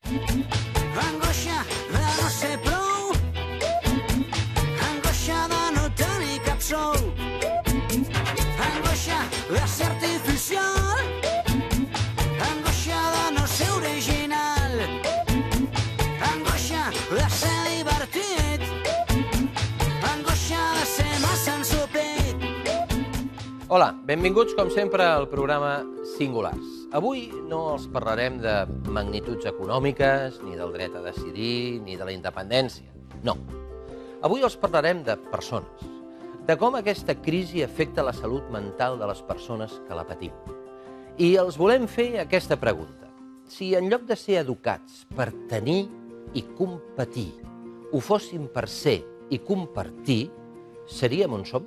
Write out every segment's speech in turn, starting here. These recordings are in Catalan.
Angoixa de no ser prou, angoixa de no tenir cap sou, angoixa de ser artificial, angoixa de no ser original, angoixa de ser divertit, angoixa de ser massa ensopit. Hola, benvinguts com sempre al programa Singulars. Avui no els parlarem de magnituds econòmiques, ni del dret a decidir, ni de la independència. No. Avui els parlarem de persones, de com aquesta crisi afecta la salut mental de les persones que la patim. I els volem fer aquesta pregunta. Si en lloc de ser educats per tenir i competir, ho fóssim per ser i compartir, seríem on som?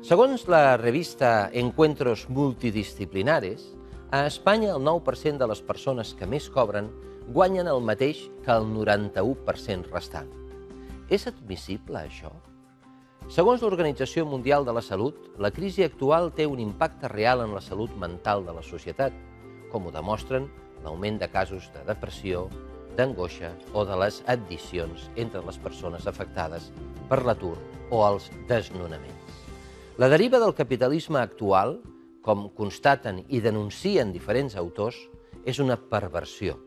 Segons la revista Encuentros Multidisciplinares, a Espanya el 9% de les persones que més cobren guanyen el mateix que el 91% restant. És admissible, això? Segons l'Organització Mundial de la Salut, la crisi actual té un impacte real en la salut mental de la societat, com ho demostren l'augment de casos de depressió, d'angoixa o de les addiccions entre les persones afectades per l'atur o els desnonaments. La deriva del capitalisme actual, com constaten i denuncien diferents autors, és una perversió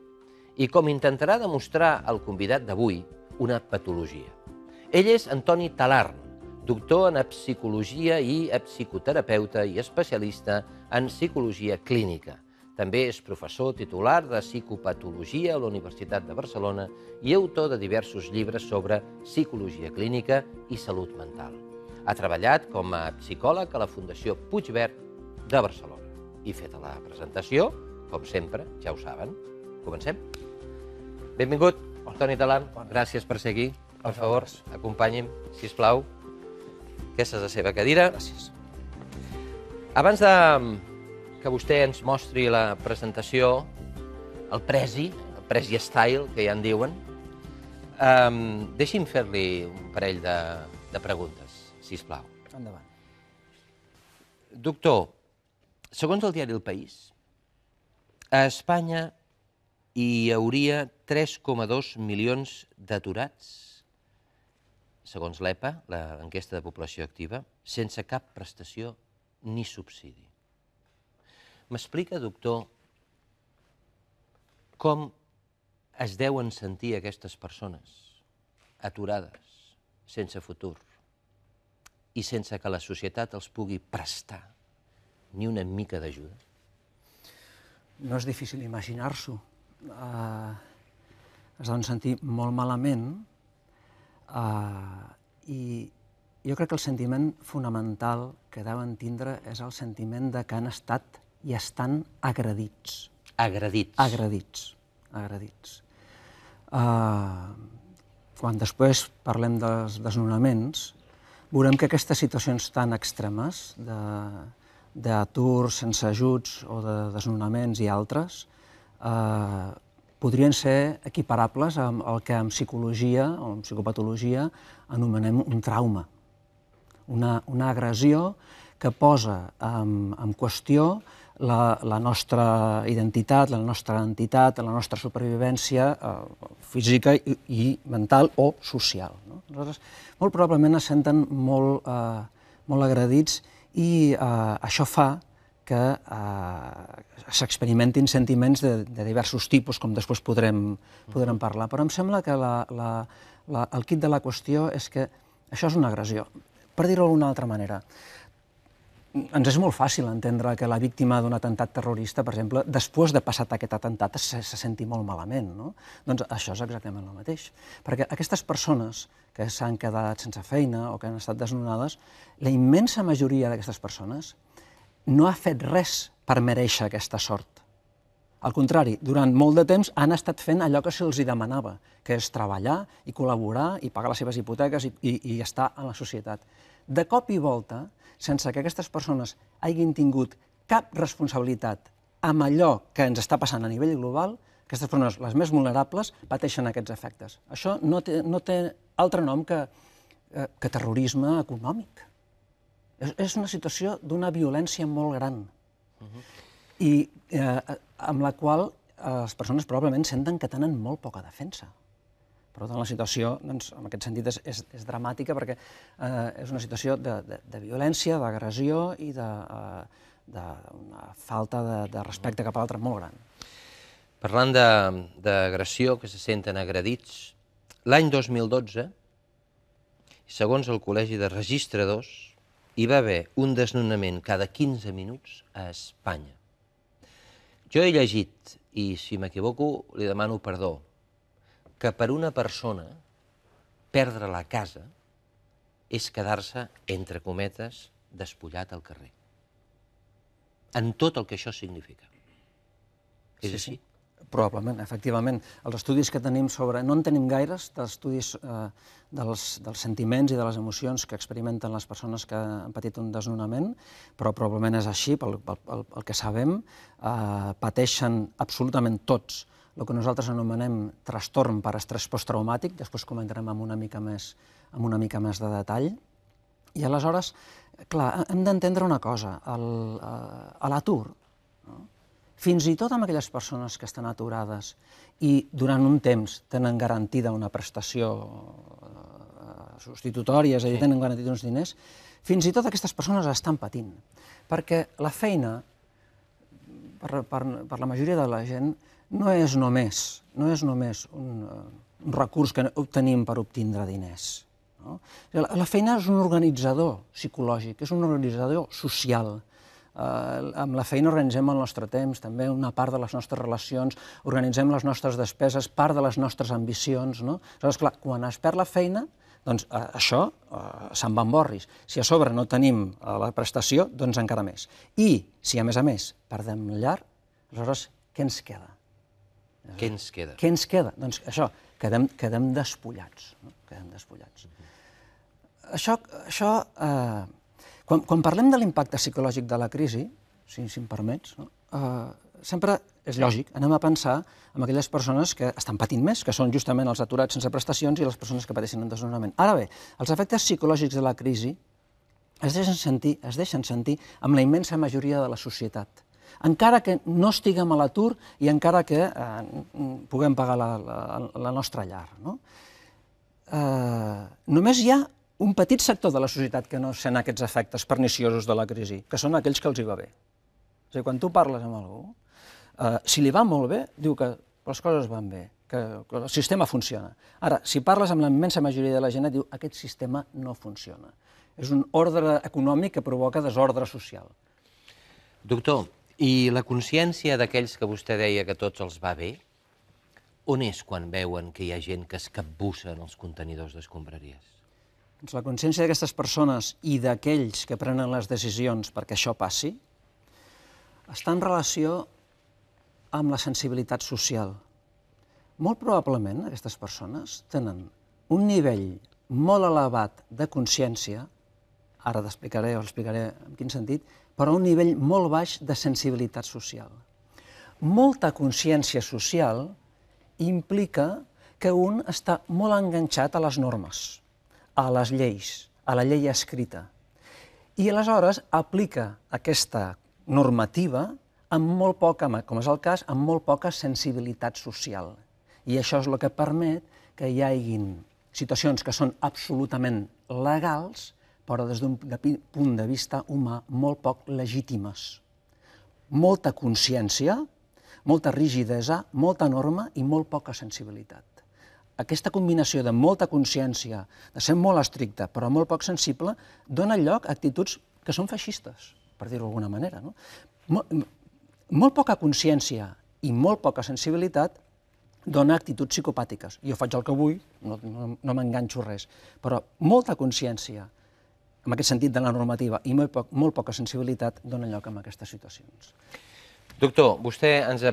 i, com intentarà demostrar el convidat d'avui, una patologia. Ell és Antoni Talarn, doctor en psicologia i psicoterapeuta i especialista en psicologia clínica. També és professor titular de psicopatologia a la Universitat de Barcelona i autor de diversos llibres sobre psicologia clínica i salut mental. Ha treballat com a psicòleg a la Fundació Puigverd de Barcelona. I feta la presentació, com sempre, ja ho saben, comencem. Benvingut, Antoni Talarn, gràcies per ser aquí. Per favor, acompanyi'm, sisplau. Aquesta és la seva cadira. Gràcies. Abans que vostè ens mostri la presentació, el Prezi Style, que ja en diuen, deixi'm fer-li un parell de preguntes, sisplau. Endavant. Doctor, segons el diari El País, a Espanya hi hauria 3,2 milions d'aturats, segons l'EPA, l'enquesta de població activa, sense cap prestació ni subsidi. M'explica, doctor, com es deuen sentir aquestes persones aturades, sense futur, i sense que la societat els pugui prestar ni una mica d'ajuda? No és difícil imaginar-s'ho. Es deuen sentir molt malament i jo crec que el sentiment fonamental que deuen tindre és el sentiment de que han estat i estan agredits. Agredits. Agredits. Quan després parlem dels desnonaments, veurem que aquestes situacions tan extremes d'atur sense ajuts o de desnonaments i altres podrien ser equiparables amb el que en psicologia o en psicopatologia anomenem un trauma, una agressió que posa en qüestió la nostra identitat, la nostra entitat, la nostra supervivència física i mental o social. Aleshores, molt probablement es senten molt agredits i això fa que s'experimentin sentiments de diversos tipus, com després podrem parlar. Però em sembla que el quid de la qüestió és que això és una agressió. Per dir-ho d'una altra manera, ens és molt fàcil entendre que la víctima d'un atemptat terrorista, per exemple, després de passat aquest atemptat, se senti molt malament, no? Doncs això és exactament el mateix. Perquè aquestes persones que s'han quedat sense feina o que han estat desnonades, la immensa majoria d'aquestes persones no ha fet res per mereixer aquesta sort. Al contrari, durant molt de temps han estat fent allò que se'ls demanava, que és treballar i col·laborar i pagar les seves hipoteques i estar en la societat. De cop i volta, sense que aquestes persones hagin tingut cap responsabilitat amb allò que ens està passant a nivell global, aquestes persones, les més vulnerables, pateixen aquests efectes. Això no té altre nom que terrorisme econòmic. És una situació d'una violència molt gran i amb la qual les persones probablement senten que tenen molt poca defensa. Per tant, la situació, doncs, en aquest sentit, és dramàtica perquè és una situació de violència, d'agressió i d'una falta de respecte cap a l'altre molt gran. Parlant d'agressió, que se senten agredits, l'any 2012, segons el Col·legi de Registradors, hi va haver un desnonament cada 15 minuts a Espanya. Jo he llegit, i si m'equivoco li demano perdó, que per una persona perdre la casa és quedar-se, entre cometes, despullat al carrer. En tot el que això significa. És així? Probablement, efectivament. Els estudis que tenim sobre... No en tenim gaires, d'estudis dels sentiments i de les emocions que experimenten les persones que han patit un desnonament, però probablement és així, pel que sabem. Pateixen absolutament tots el que nosaltres anomenem trastorn per estrès posttraumàtic, després comentarem amb una mica més de detall. I aleshores, clar, hem d'entendre una cosa, a l'atur, fins i tot amb aquelles persones que estan aturades i durant un temps tenen garantida una prestació substitutòria, és a dir, tenen garantida uns diners, fins i tot aquestes persones estan patint, perquè la feina, per la majoria de la gent, no és només un recurs que obtenim per obtindre diners. La feina és un organitzador psicològic, és un organitzador social. Amb la feina organitzem el nostre temps, també una part de les nostres relacions, organitzem les nostres despeses, part de les nostres ambicions. Aleshores, clar, quan es perd la feina, doncs això se'n va en borris. Si a sobre no tenim la prestació, doncs encara més. I si, a més, perdem la llar, aleshores, què ens queda? Què ens queda? Què ens queda? Doncs això, quedem despullats. Quedem despullats. Això, quan parlem de l'impacte psicològic de la crisi, si em permets, sempre és lògic, anem a pensar en aquelles persones que estan patint més, que són justament els aturats sense prestacions i les persones que pateixen un desnonament. Ara bé, els efectes psicològics de la crisi es deixen sentir amb la immensa majoria de la societat. Encara que no estiguem a l'atur i encara que puguem pagar la nostra llar. Només hi ha un petit sector de la societat que no sent aquests efectes perniciosos de la crisi, que són aquells que els hi va bé. És a dir, quan tu parles amb algú, si li va molt bé, diu que les coses van bé, que el sistema funciona. Ara, si parles amb la immensa majoria de la gent, et diu aquest sistema no funciona. És un ordre econòmic que provoca desordre social. Doctor, i la consciència d'aquells que vostè deia que tots els va bé, on és quan veuen que hi ha gent que es capbussa en els contenidors d'escombraries? Doncs la consciència d'aquestes persones i d'aquells que prenen les decisions perquè això passi està en relació amb la sensibilitat social. Molt probablement aquestes persones tenen un nivell molt elevat de consciència, ara l'explicaré en quin sentit, però un nivell molt baix de sensibilitat social. Molta consciència social implica que un està molt enganxat a les normes, a les lleis, a la llei escrita. I aleshores aplica aquesta normativa amb molt poca, com és el cas, amb molt poca sensibilitat social. I això és el que permet que hi hagin situacions que són absolutament legals, però des d'un punt de vista humà molt poc legítimes. Molta consciència, molta rigidesa, molta norma i molt poca sensibilitat. Aquesta combinació de molta consciència, de ser molt estricte però molt poc sensible, dona lloc a actituds que són feixistes, per dir-ho d'alguna manera. Molt poca consciència i molt poca sensibilitat dona actituds psicopàtiques. Jo faig el que vull, no m'enganxo res, però molta consciència, en aquest sentit de la normativa, i molt poca sensibilitat dona lloc a aquestes situacions. Doctor, vostè ens ha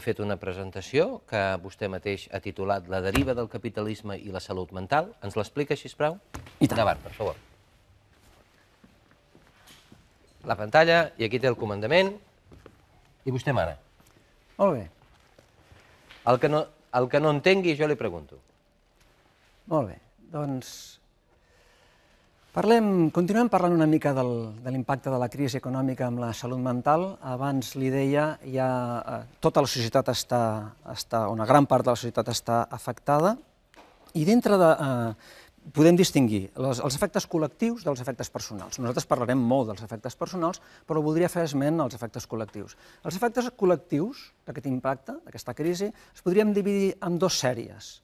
fet una presentació que vostè mateix ha titulat La deriva del capitalisme i la salut mental. Ens l'explica, sisplau? I tant. Endavant, per favor. La pantalla, i aquí té el comandament, i vostè mana. Molt bé. El que no entengui, jo li pregunto. Molt bé. Doncs, Continuem parlant una mica de l'impacte de la crisi econòmica amb la salut mental. Abans li deia, tota la societat una gran part de la societat està afectada, i dintre podem distingir els efectes col·lectius dels efectes personals. Nosaltres parlarem molt dels efectes personals, però voldria fer esment als efectes col·lectius. Els efectes col·lectius d'aquest impacte, d'aquesta crisi, es podríem dividir en dues sèries.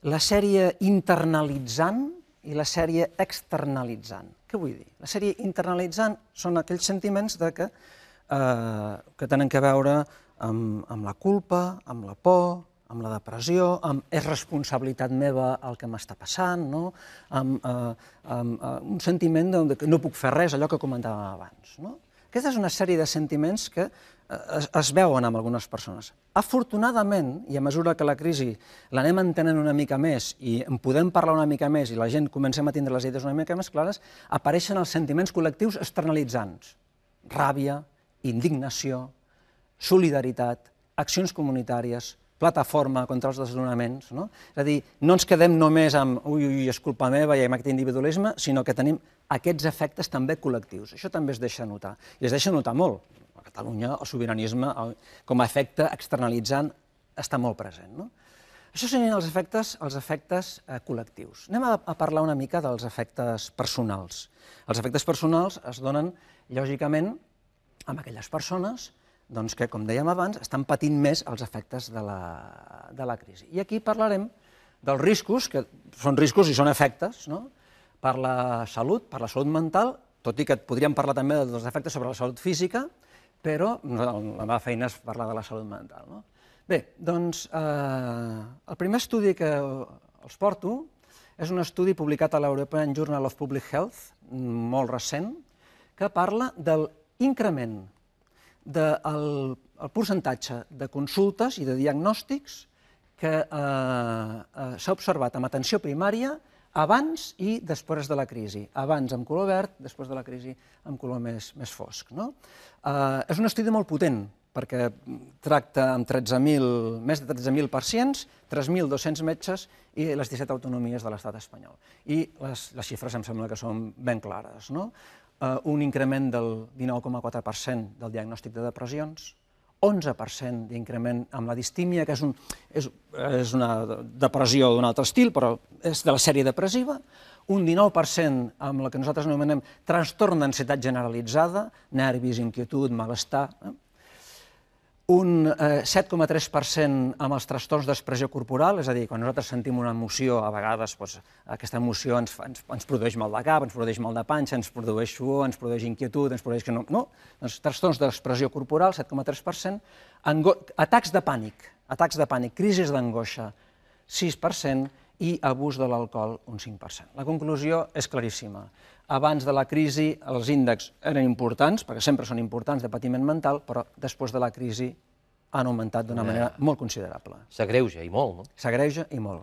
La sèrie internalitzant i la sèrie externalitzant. Què vull dir? La sèrie internalitzant són aquells sentiments que tenen a veure amb la culpa, amb la por, amb la depressió, amb és responsabilitat meva el que m'està passant, amb un sentiment que no puc fer res, allò que comentàvem abans. Aquesta és una sèrie de sentiments que es veuen en algunes persones. Afortunadament, i a mesura que la crisi l'anem entenent una mica més i en podem parlar una mica més i la gent comencem a tindre les idees una mica més clares, apareixen els sentiments col·lectius externalitzants. Ràbia, indignació, solidaritat, accions comunitàries, plataforma contra els desnonaments. És a dir, no ens quedem només amb ui, és culpa meva i amb aquest individualisme, sinó que tenim aquests efectes també col·lectius. Això també es deixa notar, i es deixa notar molt. A Catalunya el sobiranisme com a efecte externalitzant està molt present. Això serien els efectes col·lectius. Anem a parlar una mica dels efectes personals. Els efectes personals es donen, lògicament, amb aquelles persones que, com dèiem abans, estan patint més els efectes de la crisi. I aquí parlarem dels riscos, que són riscos i són efectes, per la salut mental, tot i que podríem parlar també dels efectes sobre la salut física, però la meva feina és parlar de la salut mental. Bé, doncs, el primer estudi que els porto és un estudi publicat a l'European Journal of Public Health, molt recent, que parla de l'increment del percentatge de consultes i de diagnòstics que s'ha observat amb atenció primària abans i després de la crisi. Abans amb color verd, després de la crisi amb color més fosc. És un estudi molt potent, perquè tracta amb més de 13.000 pacients, 3.200 metges i les 17 autonomies de l'estat espanyol. I les xifres em sembla que són ben clares. Un increment del 19,4% del diagnòstic de depressions, 11% d'increment amb la distímia, que és una depressió d'un altre estil, però és de la sèrie depressiva, un 19% amb el que nosaltres anomenem trastorn d'ansietat generalitzada, nervis, inquietud, malestar, un 7,3% amb els trastorns d'expressió corporal, és a dir, quan nosaltres sentim una emoció, a vegades aquesta emoció ens produeix mal de cap, ens produeix mal de panxa, ens produeix suor, ens produeix inquietud, ens produeix que no... Doncs trastorns d'expressió corporal, 7,3%, atacs de pànic, crisis d'angoixa, 6%, i abús de l'alcohol, un 5%. La conclusió és claríssima. Abans de la crisi els índexs eren importants, perquè sempre són importants de patiment mental, però després de la crisi han augmentat d'una manera molt considerable. S'agreuja i molt, no? S'agreuja i molt.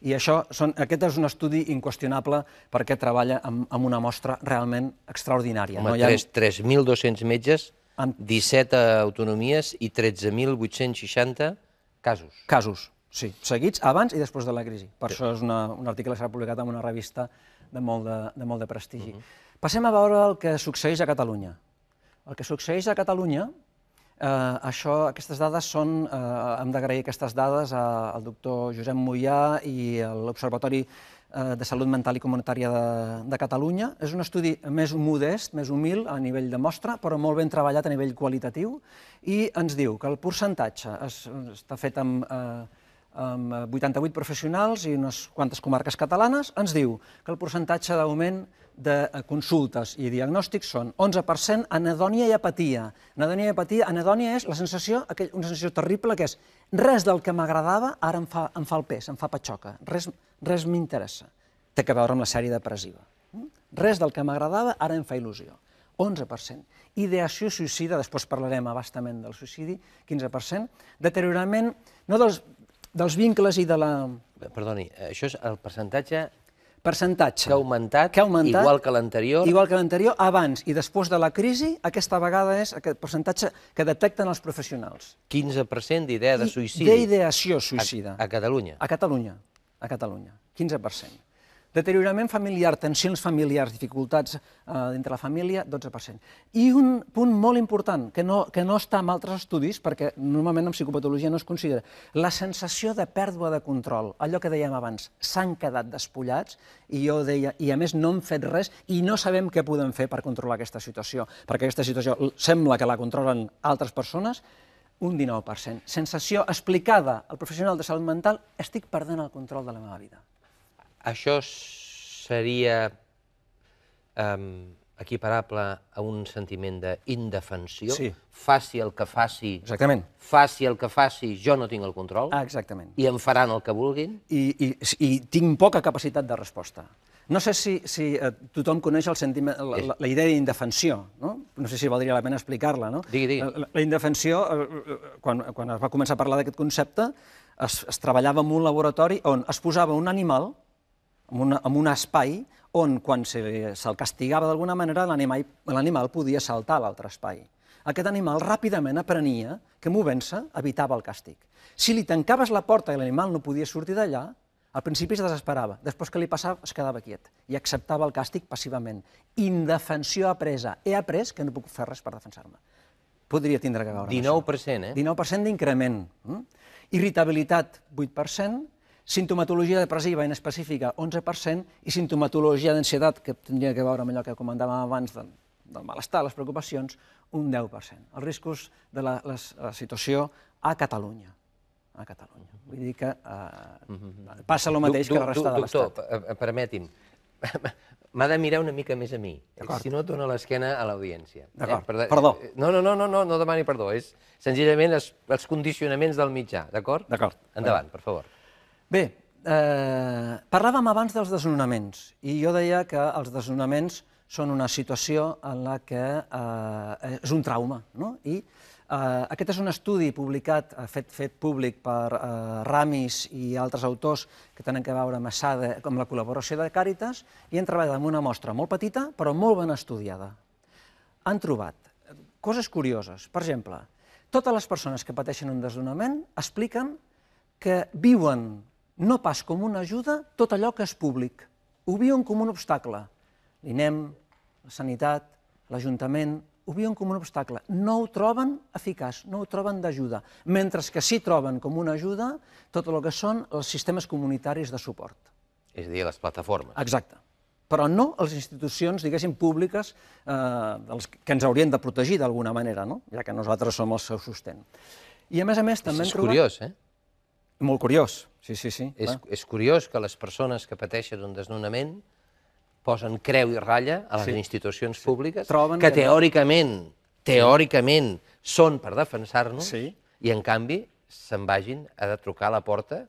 I aquest és un estudi inqüestionable perquè treballa amb una mostra realment extraordinària. Home, 3.200 metges, 17 autonomies i 13.860 casos. Casos, sí, seguits abans i després de la crisi. Per això és un article que s'ha publicat en una revista de molt de prestigi. Passem a veure el que succeeix a Catalunya. El que succeeix a Catalunya, aquestes dades són, hem d'agrair aquestes dades al doctor Josep Moià i a l'Observatori de Salut Mental i Comunitària de Catalunya. És un estudi més modest, més humil a nivell de mostra, però molt ben treballat a nivell qualitatiu, i ens diu que el percentatge està fet amb 88 professionals i unes quantes comarques catalanes, ens diu que el percentatge d'augment de consultes i diagnòstics són 11% anhedònia i apatia. Anhedònia és una sensació terrible que és res del que m'agradava ara em fa el pes, em fa patxoca, res m'interessa. Té a veure amb la sèrie depressiva. Res del que m'agradava ara em fa il·lusió. 11%. Ideació suïcida, després parlarem abastament del suïcidi, 15%. Deteriorament, no dels vincles i de la... Perdoni, això és el percentatge que ha augmentat, igual que l'anterior. Igual que l'anterior, abans i després de la crisi, aquesta vegada és aquest percentatge que detecten els professionals. 15% d'idea de suïcidi. D'ideació suïcida. A Catalunya. A Catalunya, 15%. Deteriorament familiar, tensions familiars, dificultats dintre la família, 12%. I un punt molt important, que no està en altres estudis, perquè normalment en psicopatologia no es considera, la sensació de pèrdua de control, allò que dèiem abans, s'han quedat despullats, i jo deia, i a més no han fet res, i no sabem què podem fer per controlar aquesta situació, perquè aquesta situació sembla que la controlen altres persones, un 19%. Sensació explicada al professional de salut mental, estic perdent el control de la meva vida. Això seria equiparable a un sentiment d'indefensió? Sí. Faci el que faci, Exactament. faci el que faci, jo no tinc el control, Exactament. i em faran el que vulguin? I tinc poca capacitat de resposta. No sé si tothom coneix el sentiment, la idea d'indefensió, no? No sé si valdria la pena explicar-la, no? Digui. La indefensió, quan es va començar a parlar d'aquest concepte, es treballava en un laboratori on es posava un animal en un espai on, quan se'l castigava d'alguna manera, l'animal podia saltar a l'altre espai. Aquest animal ràpidament aprenia que movent-se evitava el càstig. Si li tancaves la porta i l'animal no podia sortir d'allà, al principi es desesperava, després que li passava es quedava quiet i acceptava el càstig passivament. Indefensió apresa. He après que no puc fer res per defensar-me. Podria tindre que veure amb això. 19%, 19% d'increment. Irritabilitat, 8%, simptomatologia depressiva inespecífica, 11%, i simptomatologia d'ansietat, que tindria que veure amb allò que comentàvem abans del malestar, les preocupacions, un 10%. Els riscos de la situació a Catalunya. Vull dir que passa el mateix que la resta de l'Estat. Doctor, permeti'm, m'ha de mirar una mica més a mi, si no et dona l'esquena a l'audiència. D'acord, perdó. No demani perdó, és senzillament els condicionaments del mitjà, d'acord? D'acord. Endavant, per favor. Bé, parlàvem abans dels desnonaments, i jo deia que els desnonaments són una situació en la que és un trauma, no? I aquest és un estudi publicat, fet públic per Ramis i altres autors que tenen a veure amb SADE, amb la col·laboració de Càritas, i han treballat amb una mostra molt petita, però molt ben estudiada. Han trobat coses curioses. Per exemple, totes les persones que pateixen un desnonament expliquen que viuen no pas com una ajuda tot allò que és públic. Ho viuen com un obstacle. L'INEM, la sanitat, l'Ajuntament, ho viuen com un obstacle. No ho troben eficaç, no ho troben d'ajuda, mentre que sí troben com una ajuda tot el que són els sistemes comunitaris de suport. És a dir, les plataformes. Exacte. Però no les institucions, diguéssim, públiques que ens haurien de protegir d'alguna manera, no? Ja que nosaltres som el seu sostén. I a més també hem trobat... És curiós, eh? Molt curiós, sí. És curiós que les persones que pateixen un desnonament posen creu i ratlla a les institucions públiques, que teòricament són per defensar-nos, i en canvi se'n vagin a trucar a la porta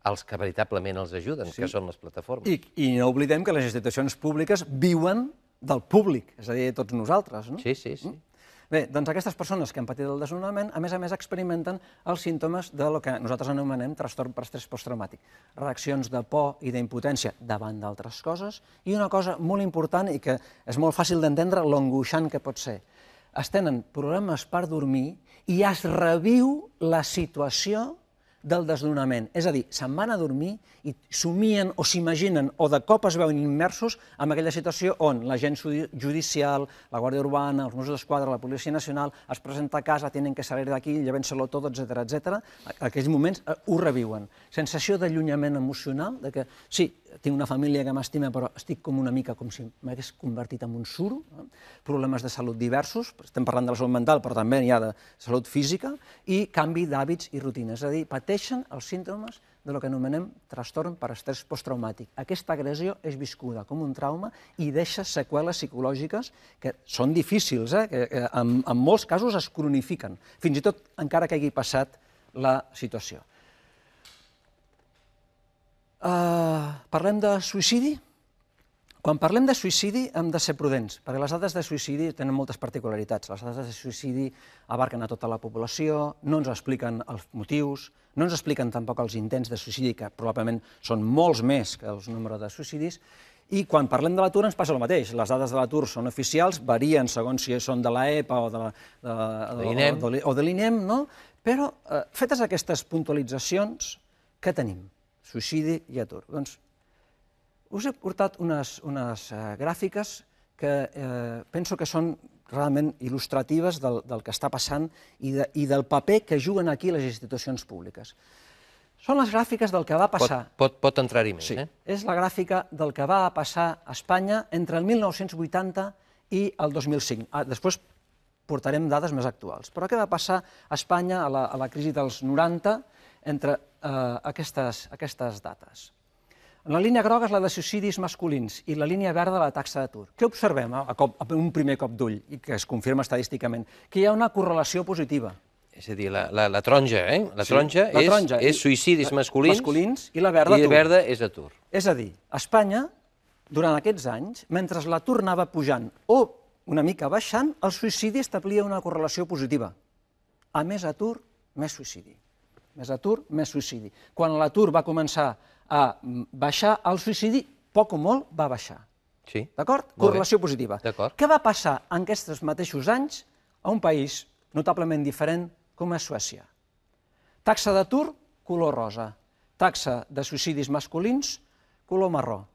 als que veritablement els ajuden, que són les plataformes. I no oblidem que les institucions públiques viuen del públic, és a dir, tots nosaltres, no? Sí. Bé, doncs aquestes persones que han patit el desnonament, a més experimenten els símptomes del que nosaltres anomenem trastorn per estrès posttraumàtic. Reaccions de por i d'impotència davant d'altres coses, i una cosa molt important i que és molt fàcil d'entendre l'angoixant que pot ser. Es tenen problemes per dormir i es reviu la situació del desnonament. És a dir, se'n van a dormir i somien o s'imaginen o de cop es veuen immersos en aquella situació on l'agència judicial, la Guàrdia Urbana, els Mossos d'Esquadra, la Policia Nacional es presenta a casa, tienen que salir d'aquí, llévenselo todo, etc. Aquells moments ho reviuen. Sensació d'allunyament emocional, de que sí, tinc una família que m'estima, però estic com una mica com si m'hagués convertit en un suro. Problemes de salut diversos, estem parlant de la salut mental, però també n'hi ha de salut física, i canvi d'hàbits i rutines. És a dir, pateixen els símptomes del que anomenem trastorn per estrès posttraumàtic. Aquesta agressió és viscuda com un trauma i deixa seqüeles psicològiques que són difícils, que en molts casos es cronifiquen, fins i tot encara que hagi passat la situació. Parlem de suïcidi? Quan parlem de suïcidi hem de ser prudents, perquè les dades de suïcidi tenen moltes particularitats. Les dades de suïcidi abarquen a tota la població, no ens expliquen els motius, no ens expliquen tampoc els intents de suïcidi, que probablement són molts més que el nombre de suïcidis, i quan parlem de l'atur ens passa el mateix. Les dades de l'atur són oficials, varien segons si són de l'EPA o de l'INEM, però fetes aquestes puntualitzacions, què tenim? Suïcidi i atur. Doncs Us he portat unes gràfiques que penso que són realment il·lustratives del que està passant i del paper que juguen aquí les institucions públiques. Són les gràfiques del que va passar... Pot entrar-hi més, Sí, és la gràfica del que va passar a Espanya entre el 1980 i el 2005. Després portarem dades més actuals. Però què va passar a Espanya a la crisi dels 90 entre aquestes dates? La línia groga és la de suïcidis masculins i la línia verda la taxa d'atur. Què observem a un primer cop d'ull, i que es confirma estadísticament? Que hi ha una correlació positiva. És a dir, la taronja, La taronja és suïcidis masculins i la verda atur. I la verda és atur. És a dir, a Espanya, durant aquests anys, mentre l'atur anava pujant o una mica baixant, el suïcidi establia una correlació positiva. A més atur, més suïcidi. Més atur, més suïcidi. Quan l'atur va començar a baixar, el suïcidi, poc o molt, va baixar. Sí. D'acord? Correlació positiva. D'acord. Què va passar en aquests mateixos anys a un país notablement diferent com és Suècia? Taxa d'atur, color rosa. Taxa de suïcidis masculins, color marró.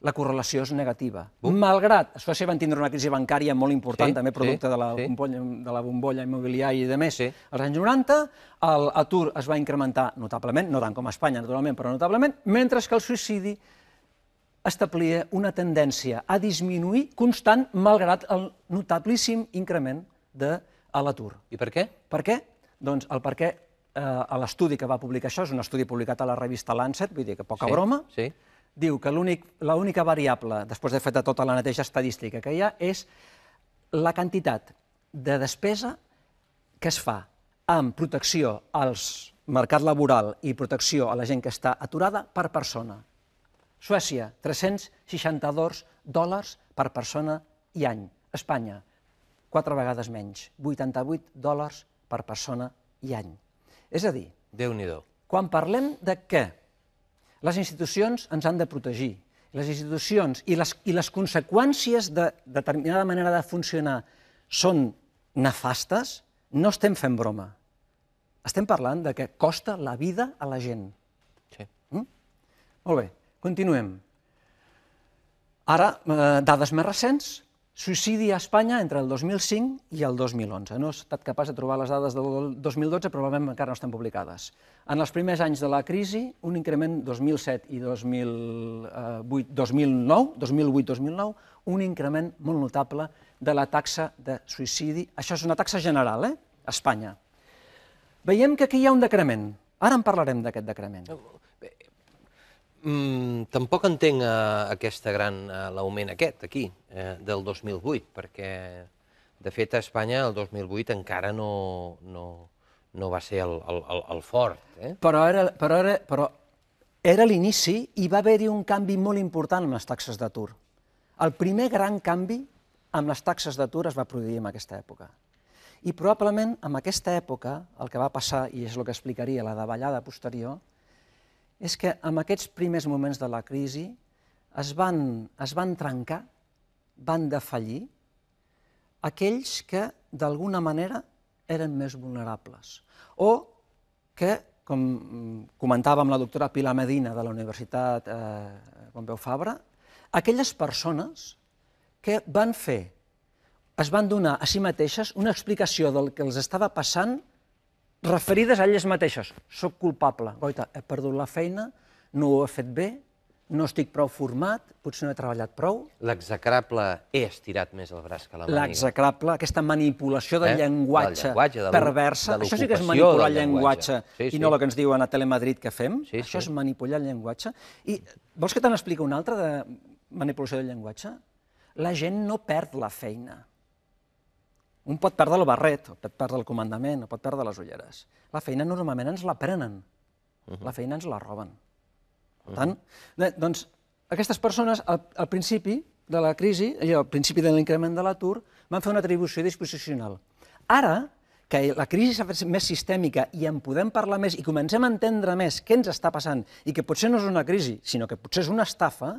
La correlació és negativa. Malgrat a Suècia van tindre una crisi bancària molt important, també producte de la bombolla immobiliària i de més. Als anys 90, l'atur es va incrementar notablement, no tant com a Espanya, naturalment, però notablement, mentre que el suïcidi establia una tendència a disminuir constant, malgrat el notabilíssim increment de l'atur. I per què? Per què? Doncs el perquè l'estudi que va publicar això és un estudi publicat a la revista Lancet, vull dir que poca broma, diu que l'única variable, després de fer tota la neteja estadística que hi ha, és la quantitat de despesa que es fa amb protecció al mercat laboral i protecció a la gent que està aturada per persona. Suècia, $362 per persona i any. Espanya, 4 vegades menys, $88 per persona i any. És a dir, Déu-n'hi-do. quan parlem de què les institucions ens han de protegir, les institucions i les conseqüències de determinada manera de funcionar són nefastes, no estem fent broma. Estem parlant de que costa la vida a la gent. Sí. Molt bé, continuem. Ara, dades més recents. Suïcidi a Espanya entre el 2005 i el 2011. No he estat capaç de trobar les dades del 2012, probablement encara no estan publicades. En els primers anys de la crisi, un increment 2007 i 2008-2009, un increment molt notable de la taxa de suïcidi. Això és una taxa general, a Espanya. Veiem que aquí hi ha un decrement. Ara en parlarem d'aquest decrement. Tampoc entenc l'augment aquest, aquí, del 2008, perquè, de fet, a Espanya el 2008 encara no va ser el fort. Però era l'inici i va haver-hi un canvi molt important amb les taxes d'atur. El primer gran canvi amb les taxes d'atur es va produir en aquesta època. I probablement en aquesta època el que va passar, i és el que explicaria la davallada posterior, és que en aquests primers moments de la crisi es van trencar, van defallir aquells que d'alguna manera eren més vulnerables o que, com comentava amb la doctora Pilar Medina de la Universitat Pompeu Fabra, aquelles persones que es van donar a si mateixes una explicació del que els estava passant referides a elles mateixes. Soc culpable, goita, he perdut la feina, no ho he fet bé, no estic prou format, potser no he treballat prou. L'execrable he estirat més el braç que la màniga. L'execrable, aquesta manipulació del llenguatge perversa, això sí que és manipular el llenguatge i no el que ens diuen a Telemadrid que fem, això és manipular el llenguatge. I vols que te n'expliqui una altra de manipulació del llenguatge? La gent no perd la feina. Un pot perdre el barret, o pot perdre el comandament, o pot perdre les ulleres. La feina normalment ens la prenen, la feina ens la roben. Per tant, doncs, aquestes persones, al principi de la crisi, al principi de l'increment de l'atur, van fer una atribució disposicional. Ara, que la crisi s'ha fet més sistèmica i en podem parlar més i comencem a entendre més què ens està passant i que potser no és una crisi, sinó que potser és una estafa,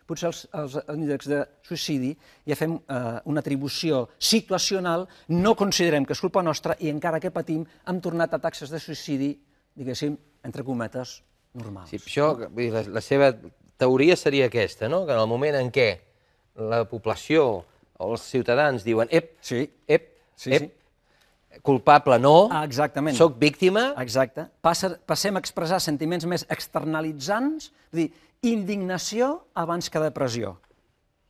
potser els índexs de suïcidi ja fem una atribució situacional, no considerem que és culpa nostra i encara que patim hem tornat a taxes de suïcidi, diguéssim, entre cometes, normals. Sí, això, la seva teoria seria aquesta, no? Que en el moment en què la població o els ciutadans diuen Sí. culpable no, Exactament. soc víctima, Exacte. Passem a expressar sentiments més externalitzants, és a dir, indignació abans que depressió.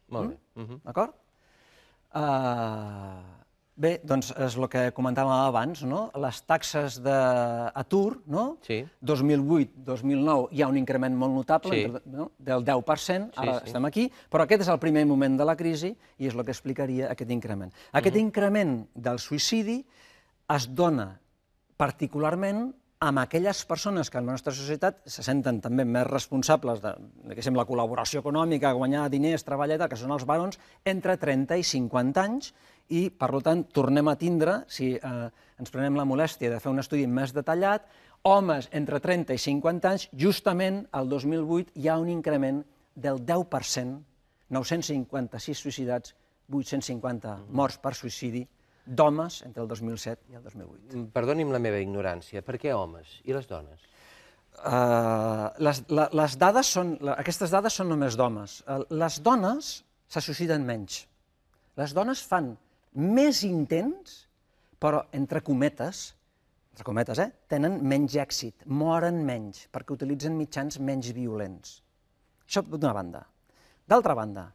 molt bé. D'acord? Bé, doncs és el que comentàvem abans, no? Les taxes d'atur, no? Sí. 2008-2009 hi ha un increment molt notable, Sí. del 10%, ara sí. estem aquí, però aquest és el primer moment de la crisi i és el que explicaria aquest increment. Aquest increment del suïcidi es dona particularment amb aquelles persones que en la nostra societat se senten també més responsables de la col·laboració econòmica, guanyar diners, treballar, que són els barons, entre 30 i 50 anys, i, per tant, tornem a tindre, si ens prenem la molèstia de fer un estudi més detallat, homes entre 30 i 50 anys, justament el 2008 hi ha un increment del 10%, 956 suïcidats, 850 morts per suïcidi, d'homes entre el 2007 i el 2008. Perdoni'm la meva ignorància, per què homes i les dones? Aquestes dades són només d'homes. Les dones se suïciden menys. Les dones fan més intents, però entre cometes, tenen menys èxit, moren menys, perquè utilitzen mitjans menys violents. Això d'una banda. D'altra banda,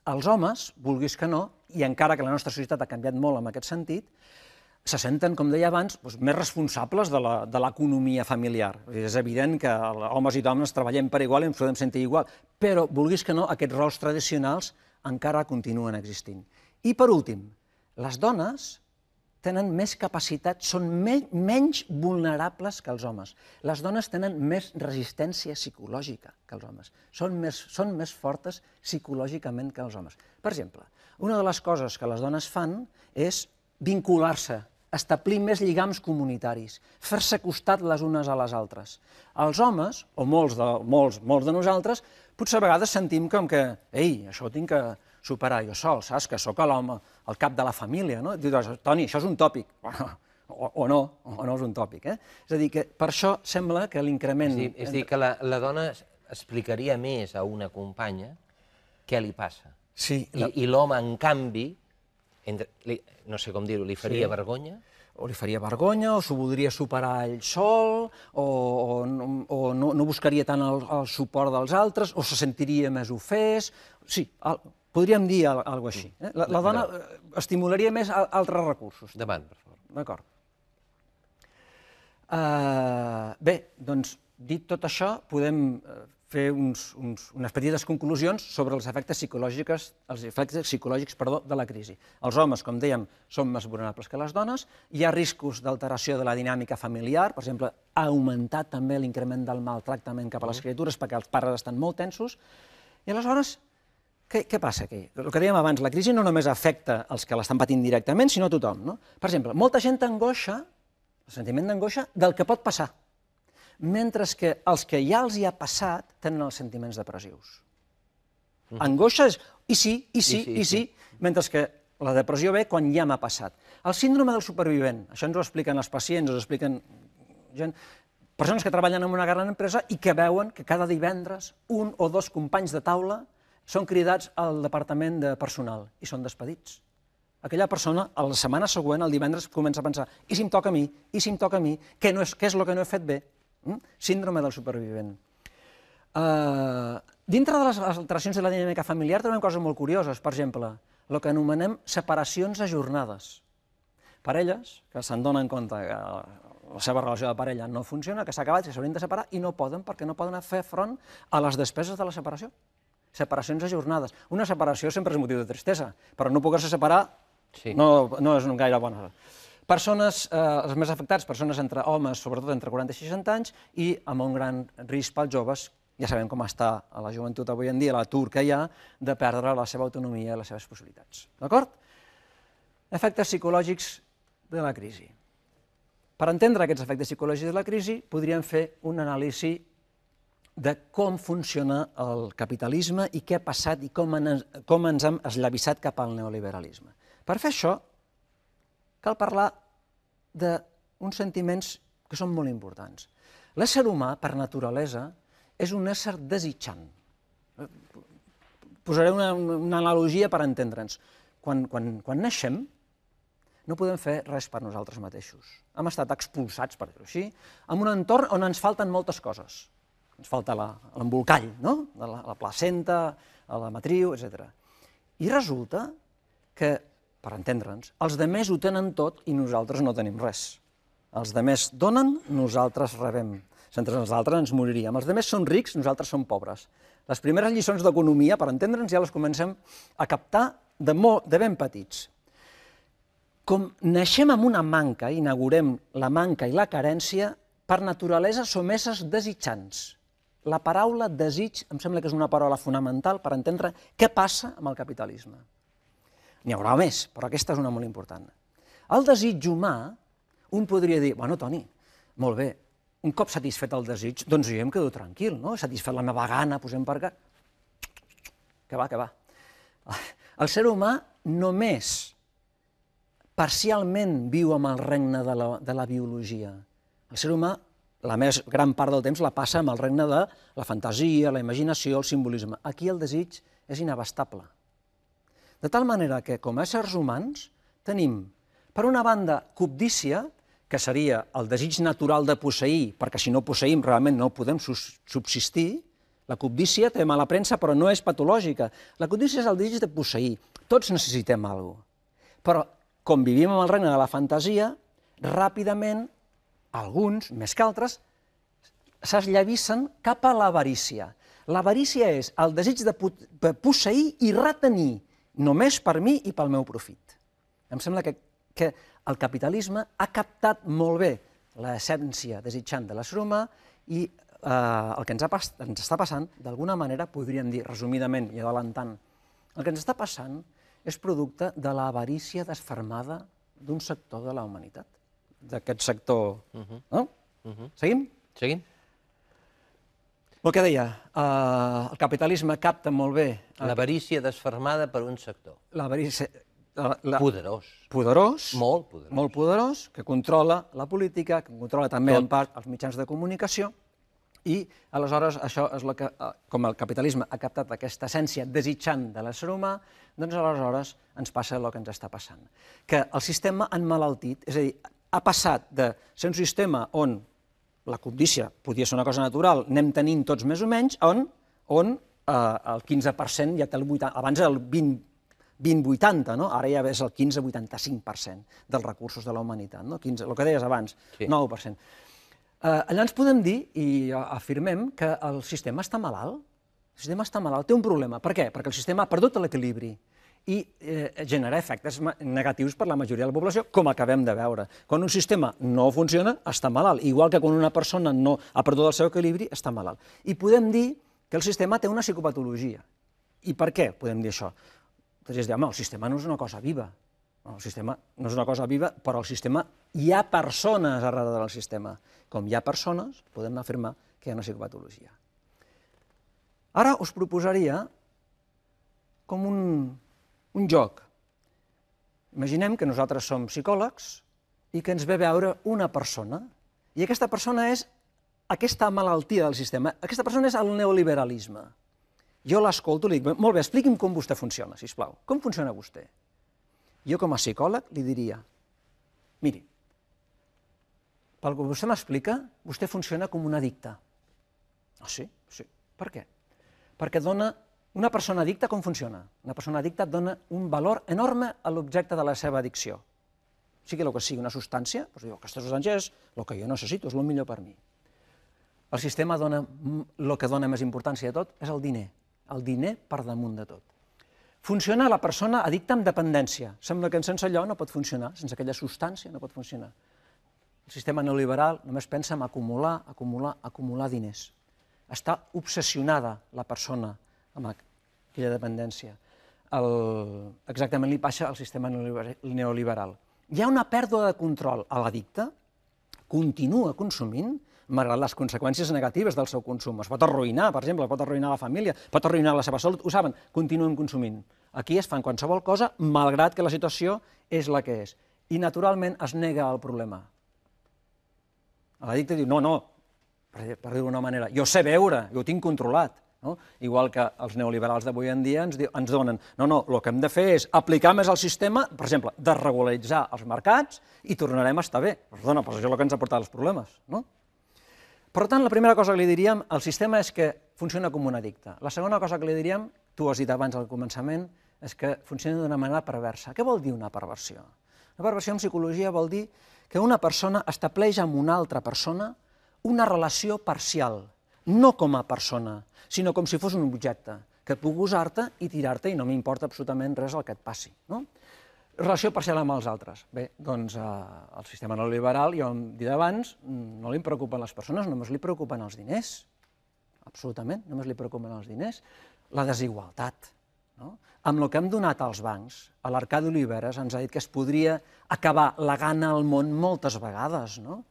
els homes, vulguis que no, i encara que la nostra societat ha canviat molt en aquest sentit, se senten, com deia abans, més responsables de l'economia familiar. És evident que homes i dones treballem per igual i ens podem sentir igual, però, vulguis que no, aquests rols tradicionals encara continuen existint. I, per últim, les dones tenen més capacitat, són menys vulnerables que els homes. Les dones tenen més resistència psicològica que els homes. Són més fortes psicològicament que els homes. Per exemple, una de les coses que les dones fan és vincular-se, establir més lligams comunitaris, fer-se costat les unes a les altres. Els homes, o molts de nosaltres, potser a vegades sentim com que ei, això ho tinc que superar jo sol, saps? Que sóc l'home, el cap de la família, no? Dius, Toni, això és un tòpic. O no és un tòpic, eh? És a dir, que per això sembla que l'increment... És a dir, que la dona explicaria més a una companya què li passa. Sí. I l'home, en canvi, no sé com dir-ho, li faria vergonya? O li faria vergonya, o s'ho voldria superar ell sol, o no buscaria tant el suport dels altres, o se sentiria més ofès... Sí, podríem dir alguna cosa així. La dona estimularia més altres recursos. Endavant, per favor. D'acord. Bé, doncs, dit tot això, podem fer unes petites conclusions sobre els efectes psicològics de la crisi. Els homes, com dèiem, són més vulnerables que les dones, hi ha riscos d'alteració de la dinàmica familiar, per exemple, ha augmentat també l'increment del maltractament cap a les criatures perquè els pares estan molt tensos, i aleshores, què passa aquí? El que dèiem abans, la crisi no només afecta els que l'estan patint directament, sinó a tothom, no? Per exemple, molta gent t'angoixa, el sentiment d'angoixa, del que pot passar, mentre que els que ja els hi ha passat tenen els sentiments depressius. Angoixa és i sí, mentre que la depressió ve quan ja m'ha passat. El síndrome del supervivent, això ens ho expliquen els pacients, ens ho expliquen persones que treballen en una gran empresa i que veuen que cada divendres un o dos companys de taula són cridats al departament de personal i són despedits. Aquella persona, a la setmana següent, el divendres, comença a pensar i si em toca a mi? I si em toca a mi? Què és el que no he fet bé? Síndrome del supervivent. Dintre de les alteracions de la dinàmica familiar trobem coses molt curioses. Per exemple, el que anomenem separacions ajornades. Parelles que se'n donen compte que la seva relació de parella no funciona, que s'ha acabat, que s'haurien de separar i no poden perquè no poden fer front a les despeses de la separació. Separacions ajornades. Una separació sempre és motiu de tristesa, però no poder-se separar no és gaire bona. Persones, els més afectats, persones entre homes, sobretot entre 40 i 60 anys, i amb un gran risc pels joves, ja sabem com està a la joventut avui en dia, l'atur que hi ha, de perdre la seva autonomia i les seves possibilitats. D'acord? Efectes psicològics de la crisi. Per entendre aquests efectes psicològics de la crisi, podríem fer un anàlisi de com funciona el capitalisme i què ha passat i com ens hem esllavissat cap al neoliberalisme. Per fer això, cal parlar d'uns sentiments que són molt importants. L'ésser humà, per naturalesa, és un ésser desitjant. Posaré una analogia per entendre'ns. Quan naixem, no podem fer res per nosaltres mateixos. Hem estat expulsats, per dir-ho així, en un entorn on ens falten moltes coses. Ens falta l'embolcall, no? La placenta, la matriu, etc. I resulta que, per entendre'ns, els demés ho tenen tot i nosaltres no tenim res. Els demés donen, nosaltres rebem. Sense nosaltres ens moriríem. Els demés són rics, nosaltres som pobres. Les primeres lliçons d'economia, per entendre'ns, ja les comencem a captar de ben petits. Com naixem amb una manca, inaugurem la manca i la carència, per naturalesa som éssers desitjants. La paraula desig em sembla que és una paraula fonamental per entendre què passa amb el capitalisme. N'hi haurà més, però aquesta és una molt important. El desig humà, un podria dir, bueno, Toni, molt bé, un cop satisfet el desig, doncs jo em quedo tranquil, no? He satisfet la meva gana, posem per acá. Que va. El ser humà només parcialment viu amb el regne de la biologia. El ser humà, la més gran part del temps, la passa amb el regne de la fantasia, la imaginació, el simbolisme. Aquí el desig és inabastable. De tal manera que, com a éssers humans, tenim, per una banda, cobdícia, que seria el desig natural de posseir, perquè si no posseïm realment no podem subsistir. La cobdícia té mala premsa, però no és patològica. La cobdícia és el desig de posseir. Tots necessitem alguna cosa. Però, com vivim en el regne de la fantasia, ràpidament, alguns, més que altres, s'esllavissen cap a l'avarícia. L'avarícia és el desig de posseir i retenir, només per mi i pel meu profit. Em sembla que el capitalisme ha captat molt bé l'essència desitjant de l'ésser humà i el que ens està passant, d'alguna manera, podríem dir, resumidament i adelantant, el que ens està passant és producte de l'avarícia desfermada d'un sector de la humanitat, d'aquest sector. Seguim? Seguim. El que deia, el capitalisme capta molt bé... L'avarícia desfermada per un sector. L'avarícia... Poderós. Poderós. Molt poderós. Molt poderós, que controla la política, que controla també en part els mitjans de comunicació, i aleshores això és el que, com el capitalisme ha captat aquesta essència desitjant de l'ésser humà, doncs aleshores ens passa el que ens està passant. Que el sistema ha emmalaltit, és a dir, ha passat de ser un sistema on la cobdícia podia ser una cosa natural, anem tenint tots més o menys, on el 15% ja té el 80%, abans el 20-80, no? Ara ja és el 15-85% dels recursos de la humanitat, no? El que deies abans, 9%. Allà ens podem dir, i afirmem, que el sistema està malalt. El sistema està malalt, té un problema. Per què? Perquè el sistema ha perdut l'equilibri i genera efectes negatius per la majoria de la població, com acabem de veure. Quan un sistema no funciona, està malalt, igual que quan una persona no ha perdut el seu equilibri, està malalt. I podem dir que el sistema té una psicopatologia. I per què podem dir això? Doncs és dir, home, el sistema no és una cosa viva. El sistema no és una cosa viva, però el sistema, hi ha persones darrere del sistema. Com hi ha persones, podem afirmar que hi ha una psicopatologia. Ara us proposaria com un joc. Imaginem que nosaltres som psicòlegs i que ens ve a veure una persona, i aquesta persona és aquesta malaltia del sistema, aquesta persona és el neoliberalisme. Jo l'escolto i li dic, molt bé, expliqui'm com vostè funciona, sisplau. Com funciona vostè? Jo, com a psicòleg, li diria, miri, pel que vostè m'explica, vostè funciona com un addicte. Ah, sí? Sí. Per què? Perquè dona... Una persona addicta com funciona? Una persona addicta dona un valor enorme a l'objecte de la seva addicció. Sigui el que sigui, una substància, doncs diu, aquesta substància és el que jo necessito, és el millor per mi. El sistema dona, el que dona més importància de tot és el diner per damunt de tot. Funciona la persona addicta amb dependència. Sembla que sense allò no pot funcionar, sense aquella substància no pot funcionar. El sistema neoliberal només pensa en acumular, acumular, acumular diners. Està obsessionada la persona amb aquella dependència. Exactament li passa al sistema neoliberal. Hi ha una pèrdua de control. L'addicte continua consumint malgrat les conseqüències negatives del seu consum. Es pot arruïnar, per exemple, pot arruïnar la família, pot arruïnar la seva salut, ho saben, continuen consumint. Aquí es fan qualsevol cosa, malgrat que la situació és la que és. I naturalment es nega el problema. L'addicte diu, no, per dir-ho d'una manera. Jo sé veure, jo ho tinc controlat. No? Igual que els neoliberals d'avui en dia ens donen, no, el que hem de fer és aplicar més el sistema, per exemple, desregularitzar els mercats i tornarem a estar bé. Perdona, però això és el que ens ha portat els problemes. No? Per tant, la primera cosa que li diríem, el sistema és que funciona com un addicte. La segona cosa que li diríem, tu ho has dit abans al començament, és que funciona d'una manera perversa. Què vol dir una perversió? Una perversió en psicologia vol dir que una persona estableix amb una altra persona una relació parcial, no com a persona, sinó com si fos un objecte, que puc usar-te i tirar-te i no m'importa absolutament res el que et passi. No? Relació parcial amb els altres. Bé, doncs el sistema neoliberal, ja ho hem dit abans, no li preocupen les persones, només li preocupen els diners. Absolutament, només li preocupen els diners. La desigualtat. No? Amb el que hem donat als bancs, a l'Arcadi Oliveres ens ha dit que es podria acabar la gana al món moltes vegades, no?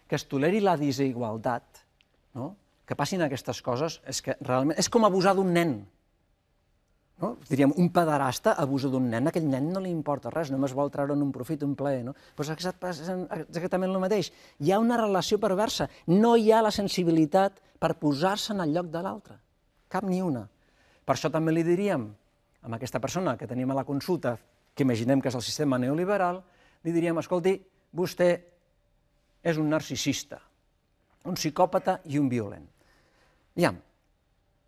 Que es toleri la desigualtat, no? Que passin aquestes coses, és que realment és com abusar d'un nen. No? Diríem, un pederasta abusa d'un nen, a aquell nen no li importa res, només vol treure'n un profit, un plaer. No? Però és exactament el mateix. Hi ha una relació perversa, no hi ha la sensibilitat per posar-se en el lloc de l'altre, cap ni una. Per això també li diríem, a aquesta persona que tenim a la consulta, que imaginem que és el sistema neoliberal, li diríem, escolti, vostè és un narcisista, un psicòpata i un violent. Aviam,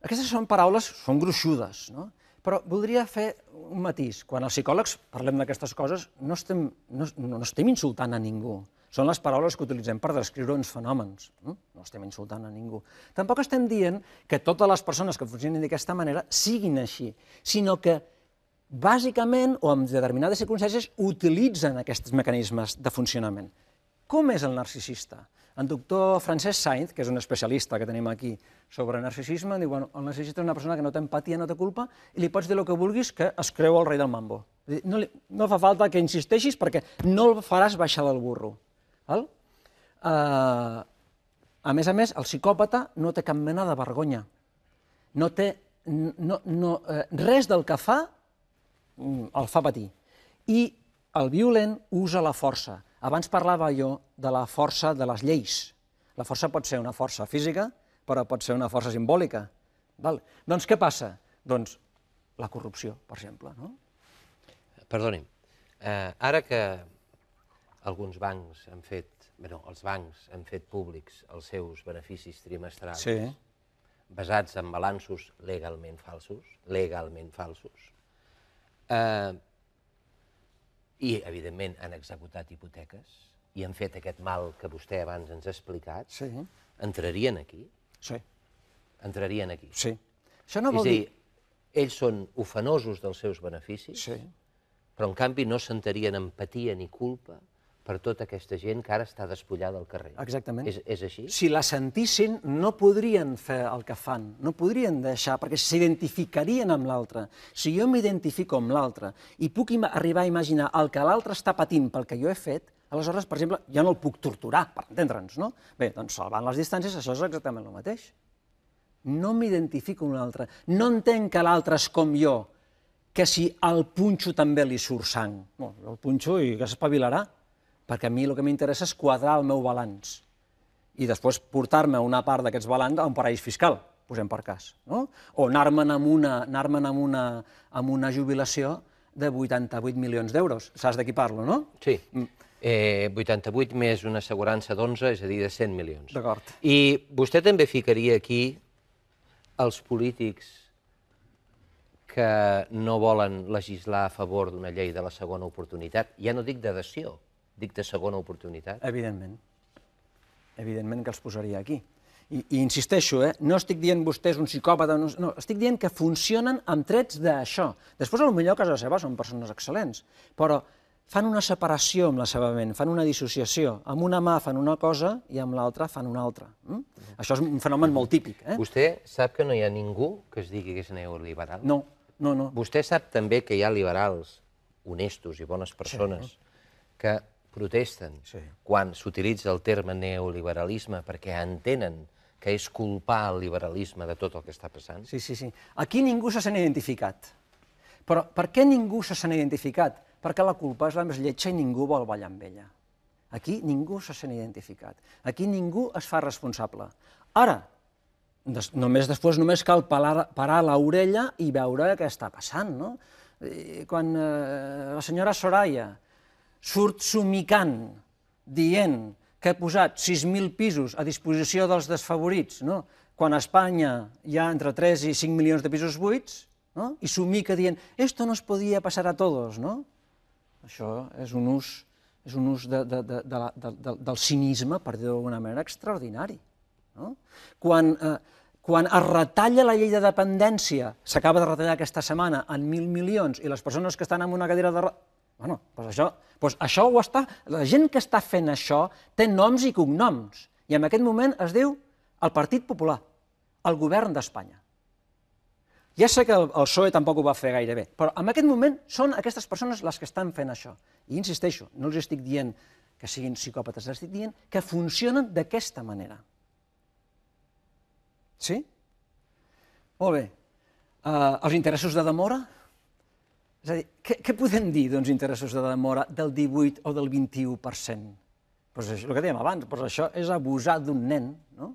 aquestes són paraules, són gruixudes, no? Però voldria fer un matís. Quan els psicòlegs parlem d'aquestes coses, no estem insultant a ningú. Són les paraules que utilitzem per descriure uns fenòmens. No estem insultant a ningú. Tampoc estem dient que totes les persones que funcionin d'aquesta manera siguin així, sinó que bàsicament, o en determinades circumstàncies, utilitzen aquests mecanismes de funcionament. Com és el narcisista? El doctor Francesc Sainz, que és un especialista que tenim aquí sobre narcisisme, diu, bueno, el narcisista és una persona que no té empatia, no té culpa, i li pots dir el que vulguis, que es creu el rei del mambo. No fa falta que insisteixis perquè no el faràs baixar del burro. A més, el psicòpata no té cap mena de vergonya. Res del que fa el fa patir. I el violent usa la força. Abans parlava jo de la força de les lleis. La força pot ser una força física, però pot ser una força simbòlica. Doncs què passa? Doncs la corrupció, per exemple. Perdoni'm, ara que alguns bancs han fet, els bancs han fet públics els seus beneficis trimestrals basats en balanços legalment falsos, i, evidentment, han executat hipoteques i han fet aquest mal que vostè abans ens ha explicat, entrarien aquí? Sí. Entrarien aquí? Sí. Això no vol dir... És a dir, ells són ofenosos dels seus beneficis, però, en canvi, no sentirien empatia ni culpa per tota aquesta gent que ara està despullada al carrer. Exactament. És així? Si la sentissin, no podrien fer el que fan, no podrien deixar, perquè s'identificarien amb l'altre. Si jo m'identifico amb l'altre i puc arribar a imaginar el que l'altre està patint pel que jo he fet, aleshores, per exemple, ja no el puc torturar, per entendre'ns, no? Bé, doncs salvant les distàncies, això és exactament el mateix. No m'identifico amb l'altre, no entenc que l'altre és com jo, que si al punxo també li surt sang. No, el punxo i que s'espavilarà, perquè a mi el que m'interessa és quadrar el meu balanç i després portar-me una part d'aquests balanç a un paraís fiscal, posem per cas, no? O anar-me'n amb una jubilació de 88 milions d'euros. Saps de qui parlo, no? Sí. 88 més una assegurança d'11, és a dir, de 100 milions. D'acord. I vostè també ficaria aquí els polítics que no volen legislar a favor d'una llei de la segona oportunitat? Ja no dic de dació, dic de segona oportunitat. Evidentment. Evidentment que els posaria aquí. I insisteixo, no estic dient vostè és un psicòpata, no, estic dient que funcionen amb trets d'això. Després, potser a casa seva són persones excel·lents, però fan una separació amb la seva ment, fan una dissociació. Amb una mà fan una cosa i amb l'altra fan una altra. Això és un fenomen molt típic. Vostè sap que no hi ha ningú que es digui que és neoliberal? No, no. Vostè sap també que hi ha liberals honestos i bones persones que protesten quan s'utilitza el terme neoliberalisme perquè entenen que és culpar el liberalisme de tot el que està passant? Sí. Aquí ningú se sent identificat. Però per què ningú se sent identificat? Perquè la culpa és la més lletja i ningú vol ballar amb ella. Aquí ningú se sent identificat. Aquí ningú es fa responsable. Ara, només cal parar l'orella i veure què està passant, no? Quan la senyora Soraya surt somicant, dient que ha posat 6.000 pisos a disposició dels desfavorits, no? Quan a Espanya hi ha entre 3 i 5 milions de pisos buits, no? I somica dient, esto nos podía pasar a todos, no? Això és un ús del cinisme, per dir-ho d'alguna manera, extraordinari. Quan es retalla la llei de dependència, s'acaba de retallar aquesta setmana en 1.000 milions, i les persones que estan en una cadira de... Bueno, doncs això ho està... La gent que està fent això té noms i cognoms, i en aquest moment es diu el Partit Popular, el govern d'Espanya. Ja sé que el PSOE tampoc ho va fer gaire bé, però en aquest moment són aquestes persones les que estan fent això. I insisteixo, no els estic dient que siguin psicòpates, els estic dient que funcionen d'aquesta manera. Sí? Molt bé. Els interessos de demora? És a dir, què podem dir d'uns interessos de demora del 18 o del 21%? Doncs el que dèiem abans, això és abusar d'un nen,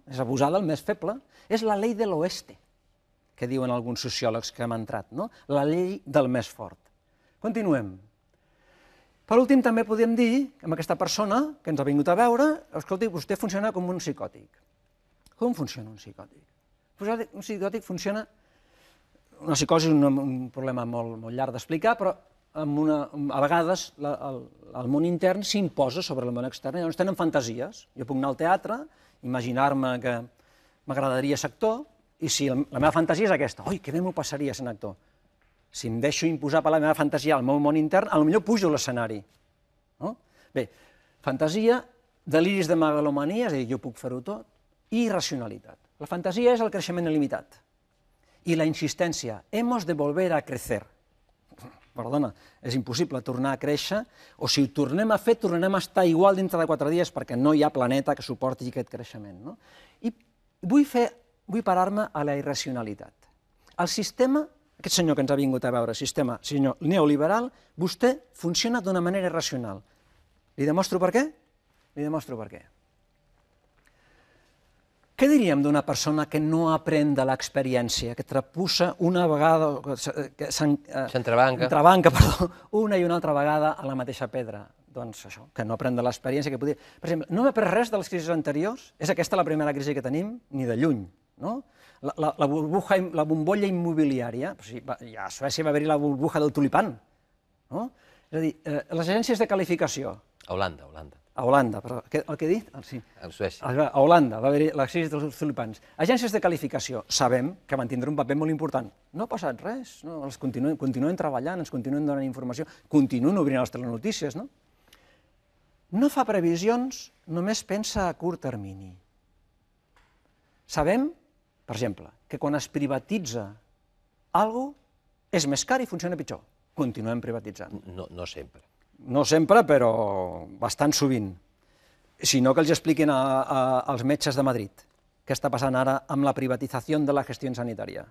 és abusar del més feble, és la llei de l'oeste, que diuen alguns sociòlegs que hem entrat, la llei del més fort. Continuem. Per últim, també podem dir, amb aquesta persona que ens ha vingut a veure, escolti, vostè funciona com un psicòtic. Com funciona un psicòtic? Un psicòtic funciona... Una psicosi és un problema molt llarg d'explicar, però a vegades el món intern s'imposa sobre el món extern. Llavors tenen fantasies. Jo puc anar al teatre, imaginar-me que m'agradaria ser actor, i si la meva fantasia és aquesta, oi, que bé m'ho passaria sent actor. Si em deixo imposar per la meva fantasia al meu món intern, potser pujo a l'escenari. Bé, fantasia, deliris de megalomania, és a dir, jo puc fer-ho tot, i irracionalitat. La fantasia és el creixement il·limitat. I la insistència, hemos de volver a crecer. Perdona, és impossible tornar a créixer, o si ho tornem a fer, tornarem a estar igual dintre de 4 dies, perquè no hi ha planeta que suporti aquest creixement. I vull parar-me a la irracionalitat. El sistema, aquest senyor que ens ha vingut a veure, senyor neoliberal, vostè funciona d'una manera irracional. Li demostro per què? Li demostro per què. Què diríem d'una persona que no aprèn de l'experiència, que trapussa una vegada... S'entrebanca. Una i una altra vegada a la mateixa pedra? Doncs això, que no aprèn de l'experiència, que podria... Per exemple, no hem après res de les crisis anteriors? És aquesta la primera crisi que tenim? Ni de lluny. La bombolla immobiliària, a Suècia va haver-hi la burbuja del tulipan. És a dir, les agències de qualificació... A Holanda. A Holanda, però el que he dit? Sí. A Suècia. A Holanda va haver-hi la crisi dels tulipans. Agències de qualificació, sabem que van tindre un paper molt important. No ha passat res, els continuen treballant, ens continuen donant informació, continuen obrint les telenotícies. No fa previsions, només pensa a curt termini. Sabem, per exemple, que quan es privatitza alguna cosa és més car i funciona pitjor. Continuem privatitzant. No sempre. No sempre, però bastant sovint. Si no, que els expliquin als metges de Madrid què està passant ara amb la privatització de la gestió sanitària.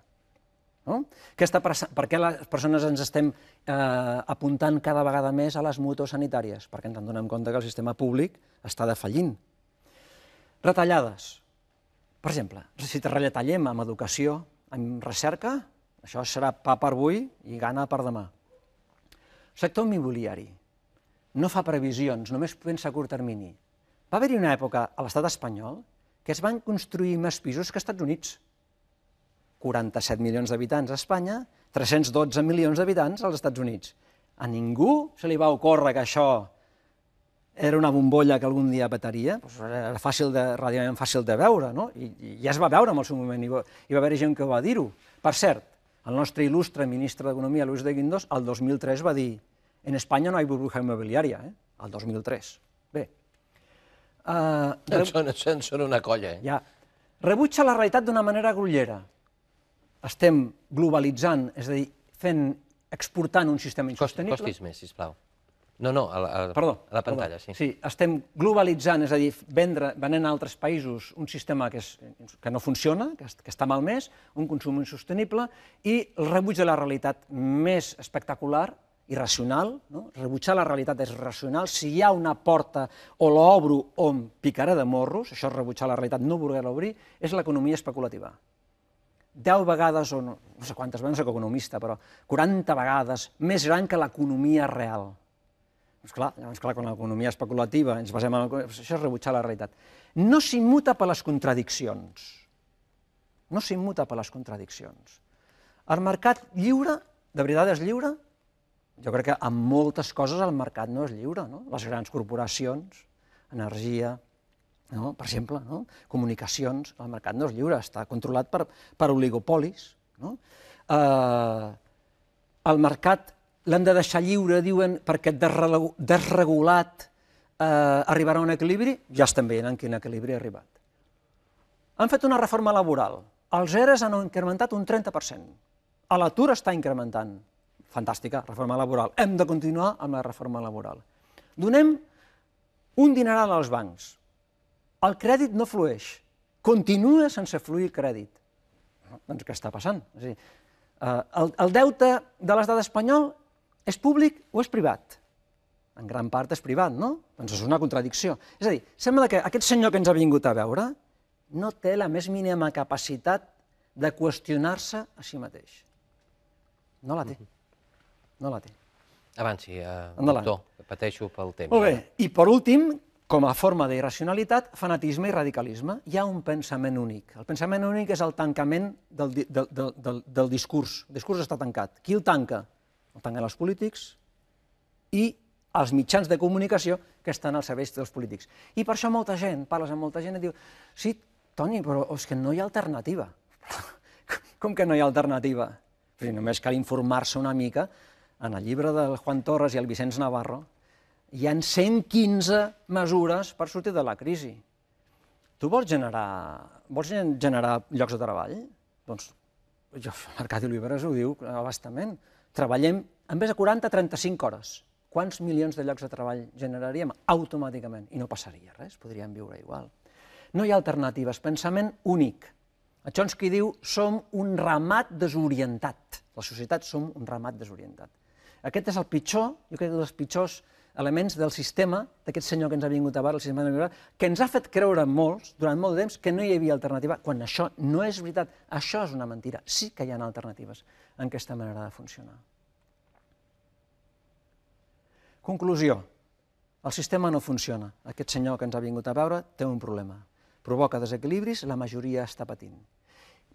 Per què les persones ens estem apuntant cada vegada més a les mútues sanitàries? Perquè ens en donem compte que el sistema públic està defallint. Retallades. Per exemple, si retallem amb educació, amb recerca, això serà pa per avui i gana per demà. Sector immobiliari. No fa previsions, només pensa a curt termini. Va haver-hi una època a l'estat espanyol que es van construir més pisos que als Estats Units. 47 milions d'habitants a Espanya, 312 milions d'habitants als Estats Units. A ningú se li va ocórrer que això era una bombolla que algun dia petaria, era relativament fàcil de veure, i ja es va veure en el seu moment, i va haver gent que va dir-ho. Per cert, el nostre il·lustre ministre d'Economia, Luis de Guindos, el 2003 va dir en Espanya no hi ha burbuja immobiliària, el 2003. Bé. Són una colla. Rebutja la realitat d'una manera grollera. Estem globalitzant, és a dir, exportant un sistema insostenible. Costis més, sisplau. No, a la pantalla, sí. Sí, estem globalitzant, és a dir, venent a altres països un sistema que no funciona, que està malmès, un consum insostenible, i el rebuig de la realitat més espectacular irracional, no? Rebutjar la realitat és racional. Si hi ha una porta o l'obro o em picaré de morros, això és rebutjar la realitat, no voler-la obrir, és l'economia especulativa. 10 vegades, o no sé quantes vegades, no soc economista, però 40 vegades més gran que l'economia real. Llavors, clar, quan l'economia especulativa ens basem en això és rebutjar la realitat. No s'immuta per les contradiccions. No s'immuta per les contradiccions. El mercat lliure, de veritat és lliure? Jo crec que en moltes coses el mercat no és lliure, no? Les grans corporacions, energia, no? Per exemple, no? Comunicacions, el mercat no és lliure, està controlat per oligopolis. No? El mercat l'hem de deixar lliure, diuen, perquè desregulat arribarà a un equilibri, ja estem veient en quin equilibri ha arribat. Han fet una reforma laboral, els ERES han incrementat un 30%, l'atur està incrementant. Fantàstica, reforma laboral. Hem de continuar amb la reforma laboral. Donem un dineral als bancs. El crèdit no flueix. Continua sense fluir crèdit. Doncs què està passant? És a dir, el deute de l'estat espanyol és públic o és privat? En gran part és privat, no? Doncs és una contradicció. És a dir, sembla que aquest senyor que ens ha vingut a veure no té la més mínima capacitat de qüestionar-se a si mateix. No la té. No la té. Avanci, doctor, que pateixo pel temps. Molt bé, i per últim, com a forma d'irracionalitat, fanatisme i radicalisme. Hi ha un pensament únic. El pensament únic és el tancament del discurs. El discurs està tancat. Qui el tanca? El tanquen els polítics i els mitjans de comunicació que estan al servei dels polítics. I per això molta gent, parles amb molta gent i diu sí, Toni, però és que no hi ha alternativa. Com que no hi ha alternativa? Només cal informar-se una mica. En el llibre del Juan Torres i el Vicenç Navarro hi ha 115 mesures per sortir de la crisi. Tu vols generar llocs de treball? Doncs Arcadi Oliveres ho diu a bastament. Treballem en més de 40-35 hores. Quants milions de llocs de treball generaríem automàticament? I no passaria res, podríem viure igual. No hi ha alternatives, pensament únic. Chomsky diu, som un ramat desorientat. La societat som un ramat desorientat. Aquest és el pitjor, jo crec que dels pitjors elements del sistema, d'aquest senyor que ens ha vingut a veure, el sistema neoliberal, que ens ha fet creure molts, durant molt de temps, que no hi havia alternativa, quan això no és veritat. Això és una mentira. Sí que hi ha alternatives en aquesta manera de funcionar. Conclusió. El sistema no funciona. Aquest senyor que ens ha vingut a veure té un problema. Provoca desequilibris, la majoria està patint.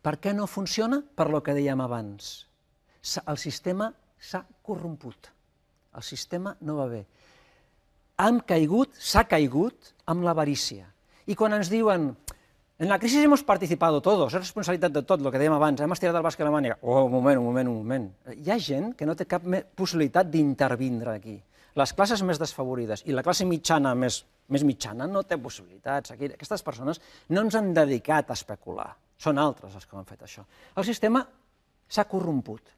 Per què no funciona? Per lo que dèiem abans. El sistema s'ha corromput. El sistema no va bé. S'ha caigut amb l'avarícia. I quan ens diuen, en la crisi hemos participado todos, és responsabilitat de tot, el que dèiem abans, hem estirat el bàsquet a la màniga. Un moment. Hi ha gent que no té cap possibilitat d'intervindre aquí. Les classes més desfavorides i la classe mitjana més mitjana no té possibilitats. Aquestes persones no ens han dedicat a especular. Són altres els que han fet això. El sistema s'ha corromput.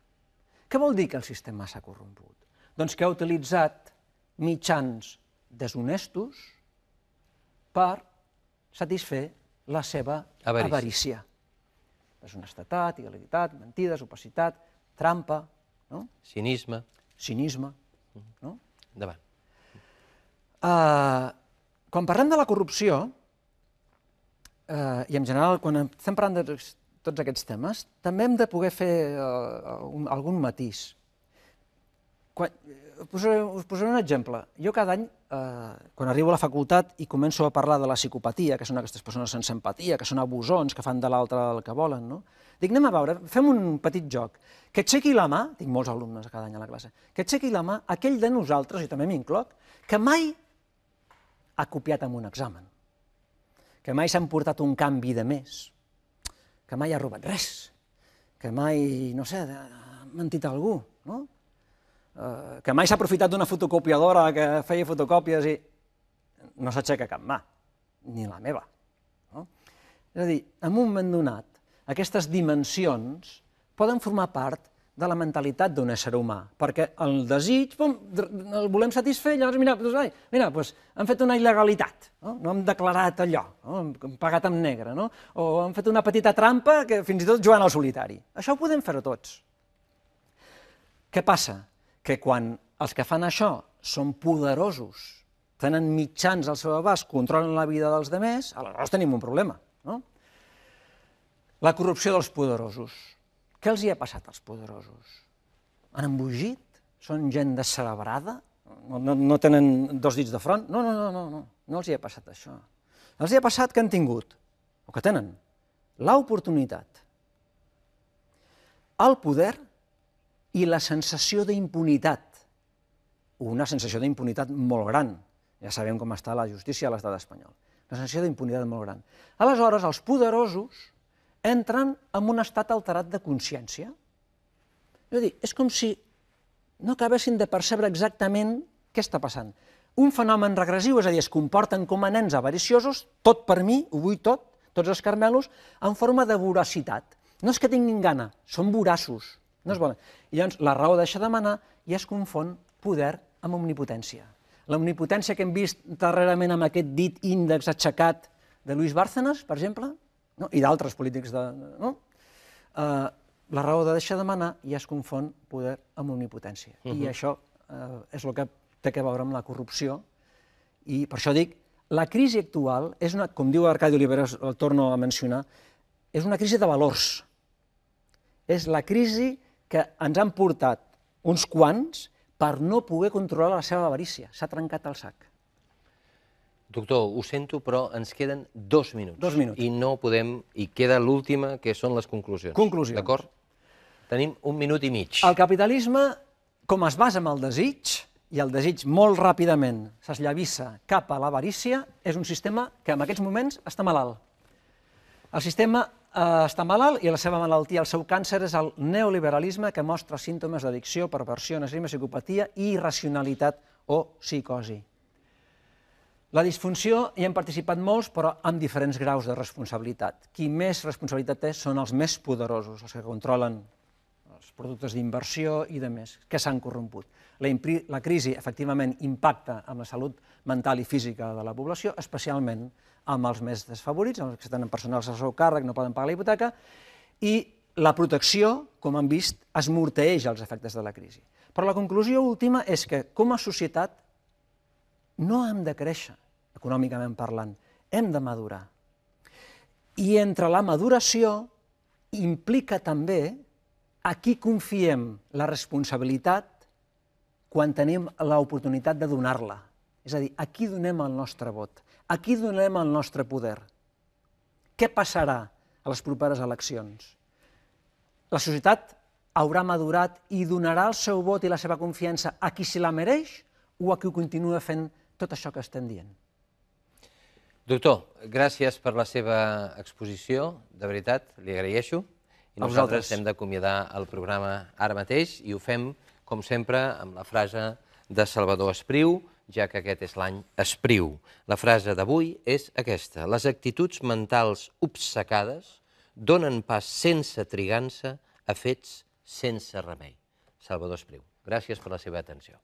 Què vol dir que el sistema s'ha corromput? Doncs que ha utilitzat mitjans deshonestos per satisfer la seva avarícia. Deshonestetat, il·legalitat, mentides, opacitat, trampa, cinisme. Endavant. Quan parlem de la corrupció, i en general quan estem parlant de tots aquests temes, també hem de poder fer algun matís. Us posaré un exemple. Jo cada any, quan arribo a la facultat i començo a parlar de la psicopatia, que són aquestes persones sense empatia, que són abusons, que fan de l'altre el que volen, no? Dic, anem a veure, fem un petit joc. Que aixequi la mà, tinc molts alumnes cada any a la classe, que aixequi la mà aquell de nosaltres, i també m'incloc, que mai ha copiat en un examen, que mai s'ha emportat un canvi de més, que mai ha robat res, que mai, no sé, ha mentit a algú, no? Que mai s'ha aprofitat d'una fotocopiadora que feia fotocòpies i no s'aixeca cap mà, ni la meva. És a dir, en un moment donat, aquestes dimensions poden formar part de la mentalitat d'un ésser humà, perquè el desig el volem satisfer, llavors mira, han fet una il·legalitat, no hem declarat allò, hem pagat amb negre, o han fet una petita trampa que fins i tot jugant al solitari. Això ho podem fer tots. Què passa? que quan els que fan això són poderosos, tenen mitjans al seu abast, controlen la vida dels altres, aleshores tenim un problema. No? La corrupció dels poderosos. Què els hi ha passat als poderosos? Han embogit? Són gent descerebrada? No tenen dos dits de front? No els hi ha passat això. Els hi ha passat que han tingut, o que tenen, l'oportunitat, el poder i la sensació d'impunitat. Una sensació d'impunitat molt gran. Ja sabem com està la justícia a l'estat espanyol. Una sensació d'impunitat molt gran. Aleshores, els poderosos entren en un estat alterat de consciència. És a dir, és com si no acabessin de percebre exactament què està passant. Un fenomen regressiu, és a dir, es comporten com a nens avariciosos, tot per mi, ho vull tot, tots els carmelos, en forma de voracitat. No és que tinguin gana, són voraços, no es volen. I llavors la raó deixa de manar i es confon poder amb omnipotència. L'omnipotència que hem vist darrerament amb aquest dit índex aixecat de Luis Bárcenas, per exemple, i d'altres polítics, la raó de deixar de manar i es confon poder amb omnipotència. I això és el que té a veure amb la corrupció. I per això dic, la crisi actual és una, com diu Arcadi Oliveres, el torno a mencionar, és una crisi de valors. És la crisi que ens han portat uns quants per no poder controlar la seva avarícia. S'ha trencat el sac. Doctor, ho sento, però ens queden 2 minuts. 2 minuts. I no podem... I queda l'última, que són les conclusions. Conclusions. D'acord? Tenim 1 minut i mig. El capitalisme, com es basa en el desig, i el desig molt ràpidament s'esllavissa cap a l'avarícia, és un sistema que en aquests moments està malalt. El sistema està malalt i la seva malaltia, el seu càncer, és el neoliberalisme que mostra símptomes d'addicció, perversió, narcisisme, psicopatia i irracionalitat o psicosi. La disfunció hi han participat molts, però amb diferents graus de responsabilitat. Qui més responsabilitat té són els més poderosos, els que controlen els productes d'inversió i de més, que s'han corromput. La crisi, efectivament, impacta amb la salut mental i física de la població, especialment amb els més desfavorits, els que tenen personals al seu càrrec, no poden pagar la hipoteca, i la protecció, com han vist, esmorteeix els efectes de la crisi. Però la conclusió última és que, com a societat, no hem de créixer, econòmicament parlant, hem de madurar. I entre la maduració implica també a qui confiem la responsabilitat quan tenim l'oportunitat de donar-la. És a dir, a qui donem el nostre vot, a qui donem el nostre poder. Què passarà a les properes eleccions? La societat haurà madurat i donarà el seu vot i la seva confiança a qui se la mereix o a qui continua fent tot això que estem dient? Doctor, gràcies per la seva exposició, de veritat, li agraeixo. I nosaltres hem d'acomiadar el programa ara mateix i ho fem, com sempre, amb la frase de Salvador Espriu, ja que aquest és l'any Espriu. La frase d'avui és aquesta: les actituds mentals obcecades donen pas sense trigança a fets sense remei. Salvador Espriu, gràcies per la seva atenció.